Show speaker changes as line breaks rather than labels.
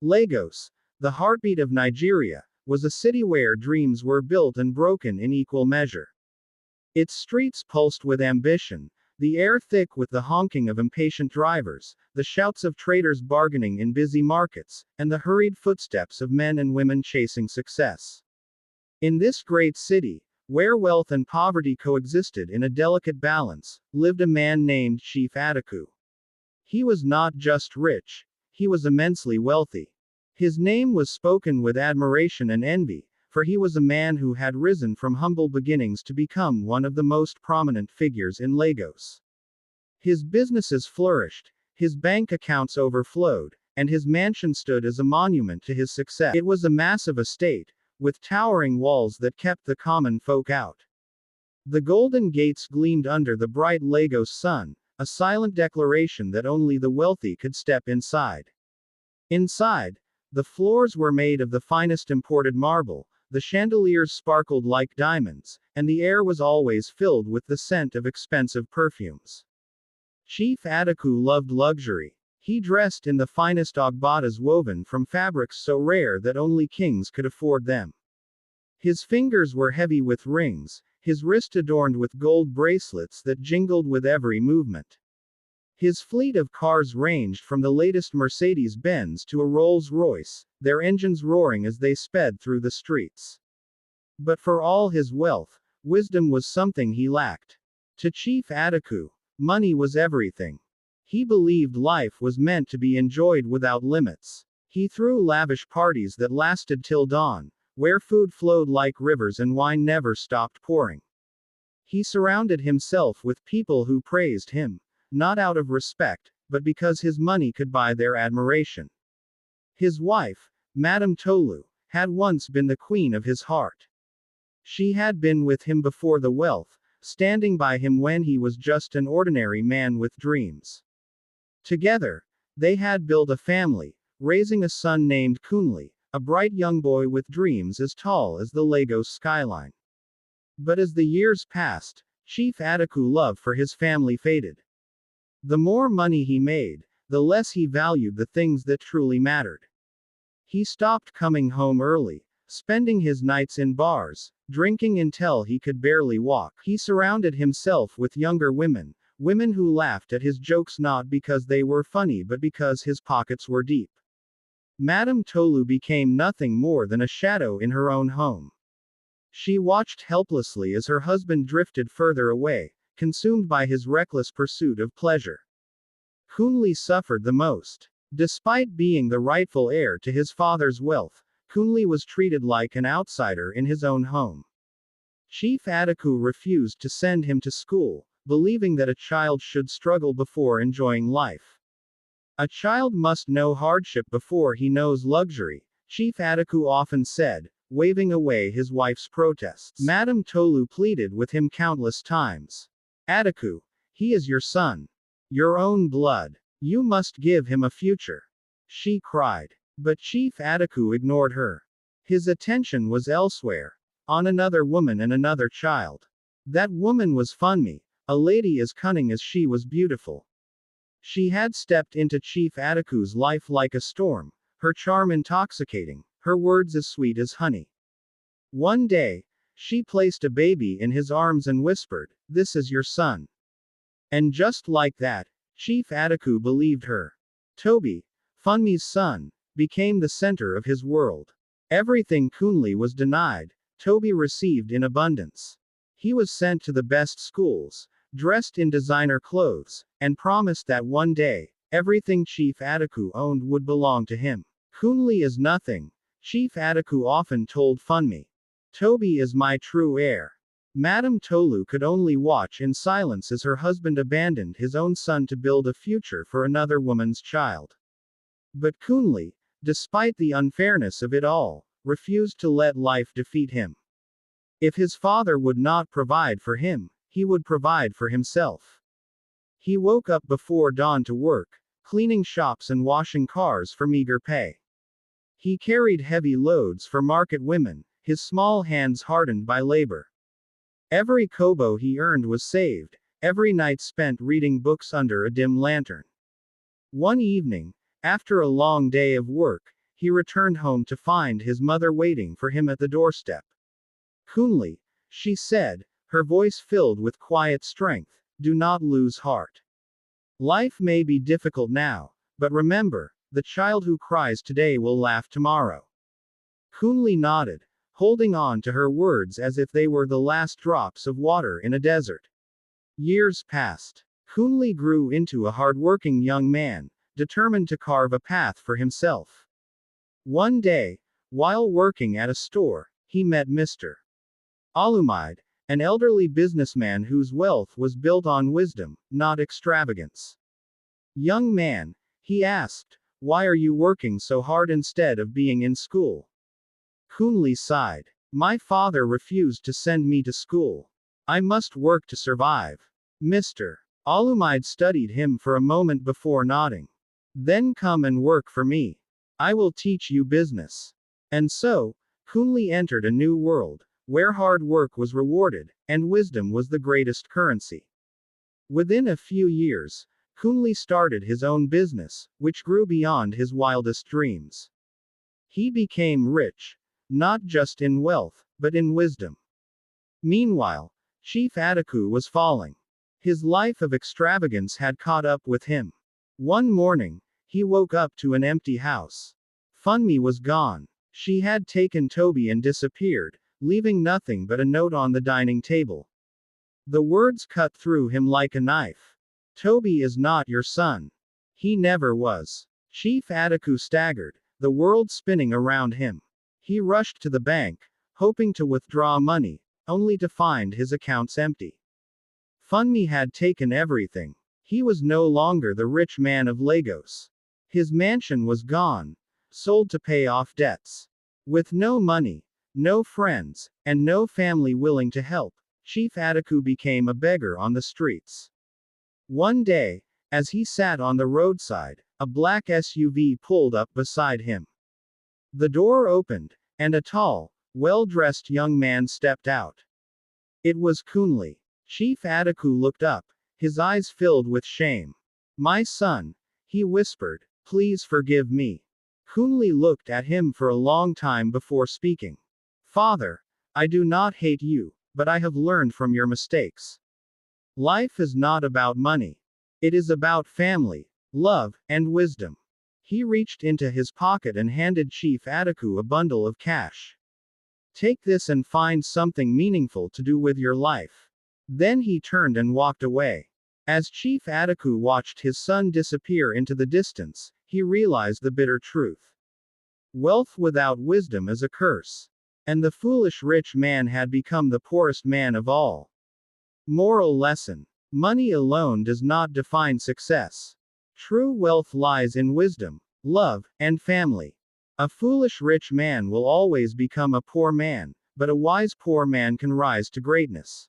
Lagos, the heartbeat of Nigeria, was a city where dreams were built and broken in equal measure. Its streets pulsed with ambition, the air thick with the honking of impatient drivers, the shouts of traders bargaining in busy markets, and the hurried footsteps of men and women chasing success. In this great city, where wealth and poverty coexisted in a delicate balance, lived a man named Chief Adaku. He was not just rich, he was immensely wealthy. His name was spoken with admiration and envy, for he was a man who had risen from humble beginnings to become one of the most prominent figures in Lagos. His businesses flourished, his bank accounts overflowed, and his mansion stood as a monument to his success. It was a massive estate, with towering walls that kept the common folk out. The golden gates gleamed under the bright Lagos sun, a silent declaration that only the wealthy could step inside. Inside, the floors were made of the finest imported marble, the chandeliers sparkled like diamonds, and the air was always filled with the scent of expensive perfumes. Chief Adaku loved luxury. He dressed in the finest ogbatas woven from fabrics so rare that only kings could afford them. His fingers were heavy with rings, his wrist adorned with gold bracelets that jingled with every movement. His fleet of cars ranged from the latest Mercedes-Benz to a Rolls-Royce, their engines roaring as they sped through the streets. But for all his wealth, wisdom was something he lacked. To Chief Adaku, money was everything. He believed life was meant to be enjoyed without limits. He threw lavish parties that lasted till dawn, where food flowed like rivers and wine never stopped pouring. He surrounded himself with people who praised him, not out of respect, but because his money could buy their admiration. His wife, Madame Tolu, had once been the queen of his heart. She had been with him before the wealth, standing by him when he was just an ordinary man with dreams. Together, they had built a family, raising a son named Kunle, a bright young boy with dreams as tall as the Lagos skyline. But as the years passed, Chief Adaku's love for his family faded. The more money he made, the less he valued the things that truly mattered. He stopped coming home early, spending his nights in bars, drinking until he could barely walk. He surrounded himself with younger women, women who laughed at his jokes not because they were funny but because his pockets were deep. Madame Tolu became nothing more than a shadow in her own home. She watched helplessly as her husband drifted further away, consumed by his reckless pursuit of pleasure. Kunle suffered the most. Despite being the rightful heir to his father's wealth, Kunle was treated like an outsider in his own home. Chief Adaku refused to send him to school, believing that a child should struggle before enjoying life. A child must know hardship before he knows luxury, Chief Adaku often said, waving away his wife's protests. Madame Tolu pleaded with him countless times. Adaku, he is your son. Your own blood. You must give him a future. She cried. But Chief Adaku ignored her. His attention was elsewhere. On another woman and another child. That woman was Funmi, a lady as cunning as she was beautiful. She had stepped into Chief Adaku's life like a storm, her charm intoxicating, her words as sweet as honey. One day, she placed a baby in his arms and whispered, "This is your son." And just like that, Chief Adaku believed her. Toby, Funmi's son, became the center of his world. Everything Kunle was denied, Toby received in abundance. He was sent to the best schools, dressed in designer clothes, and promised that one day, everything Chief Adaku owned would belong to him. Kunle is nothing, Chief Adaku often told Funmi. Toby is my true heir. Madame Tolu could only watch in silence as her husband abandoned his own son to build a future for another woman's child. But Kunle, despite the unfairness of it all, refused to let life defeat him. If his father would not provide for him, he would provide for himself. He woke up before dawn to work, cleaning shops and washing cars for meager pay. He carried heavy loads for market women, his small hands hardened by labor. Every kobo he earned was saved, every night spent reading books under a dim lantern. One evening, after a long day of work, he returned home to find his mother waiting for him at the doorstep. Kunli, she said, her voice filled with quiet strength, do not lose heart. Life may be difficult now, but remember, the child who cries today will laugh tomorrow. Kunli nodded, holding on to her words as if they were the last drops of water in a desert. Years passed. Kunli grew into a hard-working young man, determined to carve a path for himself. One day, while working at a store, he met Mr. Alumide, an elderly businessman whose wealth was built on wisdom, not extravagance. Young man, he asked, why are you working so hard instead of being in school? Kunli sighed. My father refused to send me to school. I must work to survive. Mr. Alumide studied him for a moment before nodding. Then come and work for me. I will teach you business. And so, Kunli entered a new world, where hard work was rewarded, and wisdom was the greatest currency. Within a few years, Kunli started his own business, which grew beyond his wildest dreams. He became rich, not just in wealth, but in wisdom. Meanwhile, Chief Ataku was falling. His life of extravagance had caught up with him. One morning, he woke up to an empty house. Funmi was gone. She had taken Toby and disappeared, leaving nothing but a note on the dining table. The words cut through him like a knife. Toby is not your son. He never was. Chief Ataku staggered, the world spinning around him. He rushed to the bank, hoping to withdraw money, only to find his accounts empty. Funmi had taken everything. He was no longer the rich man of Lagos. His mansion was gone, sold to pay off debts. With no money, no friends, and no family willing to help, Chief Ataku became a beggar on the streets. One day, as he sat on the roadside, a black SUV pulled up beside him. The door opened, and a tall, well-dressed young man stepped out. It was Kunli. Chief Ataku looked up, his eyes filled with shame. My son, he whispered, please forgive me. Kunli looked at him for a long time before speaking. Father, I do not hate you, but I have learned from your mistakes. Life is not about money. It is about family, love, and wisdom. He reached into his pocket and handed Chief Ataku a bundle of cash. Take this and find something meaningful to do with your life. Then he turned and walked away. As Chief Ataku watched his son disappear into the distance, he realized the bitter truth. Wealth without wisdom is a curse. And the foolish rich man had become the poorest man of all. Moral lesson. Money alone does not define success. True wealth lies in wisdom, love, and family. A foolish rich man will always become a poor man, but a wise poor man can rise to greatness.